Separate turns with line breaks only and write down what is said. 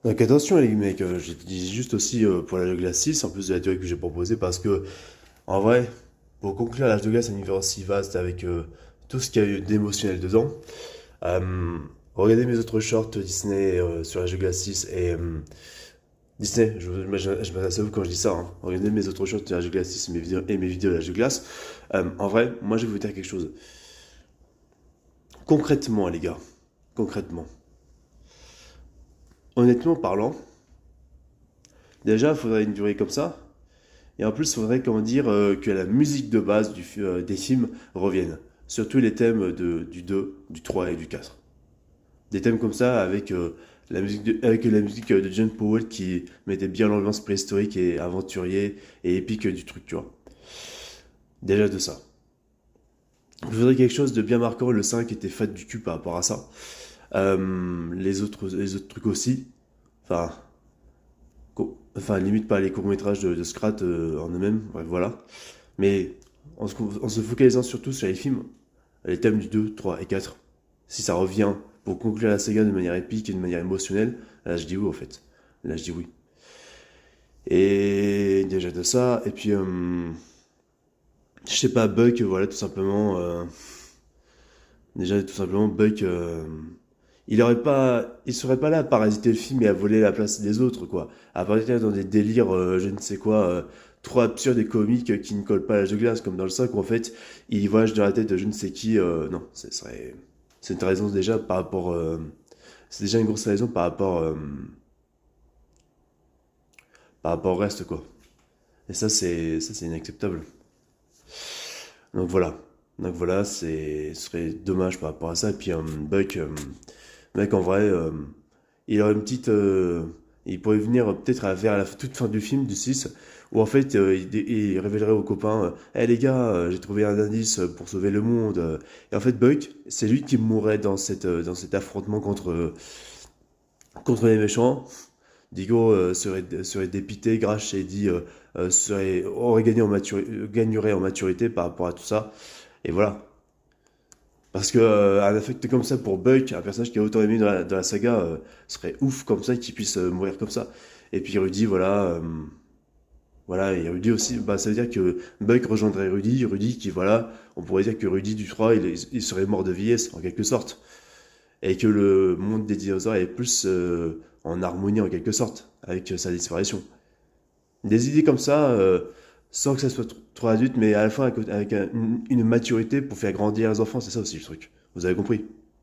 Donc attention les mecs, je dis juste aussi pour l'âge de glace 6, en plus de la théorie que j'ai proposée, parce que en vrai, pour conclure l'âge de glace, c'est un univers si vaste avec tout ce qu'il y a eu d'émotionnel dedans. Regardez mes autres shorts Disney sur l'âge de glace 6 et Disney, je m'adresse à vous quand je dis ça, hein. Regardez mes autres shorts sur l'âge de glace 6 et mes vidéos de l'âge de glace. En vrai, moi je vais vous dire quelque chose. Concrètement les gars, concrètement, honnêtement parlant, déjà il faudrait une durée comme ça. Et en plus, il faudrait, comment dire, que la musique de base des films revienne. Surtout les thèmes du 2, du 3 et du 4. Des thèmes comme ça avec, avec la musique de John Powell qui mettait bien l'ambiance préhistorique et aventurier et épique du truc, tu vois. Déjà de ça. Je voudrais quelque chose de bien marquant. Le 5 était fat du cul par rapport à ça. Les autres trucs aussi. Enfin, enfin limite pas les courts-métrages de Scrat en eux-mêmes. Bref, voilà. Mais en se focalisant surtout sur les films, les thèmes du 2, 3 et 4, si ça revient pour conclure la saga de manière épique et de manière émotionnelle, là je dis oui en fait. Là je dis oui. Et déjà de ça, et puis je sais pas, Buck, voilà, tout simplement. Déjà tout simplement, Buck, il serait pas là à parasiter le film et à voler la place des autres, quoi. À partir dans des délires, je ne sais quoi, trop absurdes et comiques qui ne collent pas à l'âge de glace, comme dans le 5 où en fait, il voyage dans la tête de je ne sais qui. Non, c'est une raison déjà par rapport. C'est déjà une grosse raison par rapport au reste, quoi. Et ça, c'est inacceptable. Donc voilà. Donc voilà, ce serait dommage par rapport à ça. Et puis Buck, mec, en vrai, il aurait une petite. Il pourrait venir peut-être vers la toute fin du film, du 6 où en fait, il révélerait aux copains hey, les gars, j'ai trouvé un indice pour sauver le monde. Et en fait, Buck, c'est lui qui mourrait dans cet affrontement contre les méchants. Digo serait dépité, Grash et dit aurait gagnerait en maturité par rapport à tout ça. Et voilà. Parce que un affect comme ça pour Buck, un personnage qui est autant aimé dans la saga, serait ouf comme ça qu'il puisse mourir comme ça. Et puis Rudy, voilà, voilà, et Rudy aussi, bah, ça veut dire que Buck rejoindrait Rudy, Rudy qui, voilà, on pourrait dire que Rudy du 3, il serait mort de vieillesse, en quelque sorte. Et que le monde des dinosaures est plus en harmonie, en quelque sorte, avec sa disparition. Des idées comme ça, sans que ça soit trop adulte, mais à la fin avec une maturité pour faire grandir les enfants, c'est ça aussi le truc. Vous avez compris?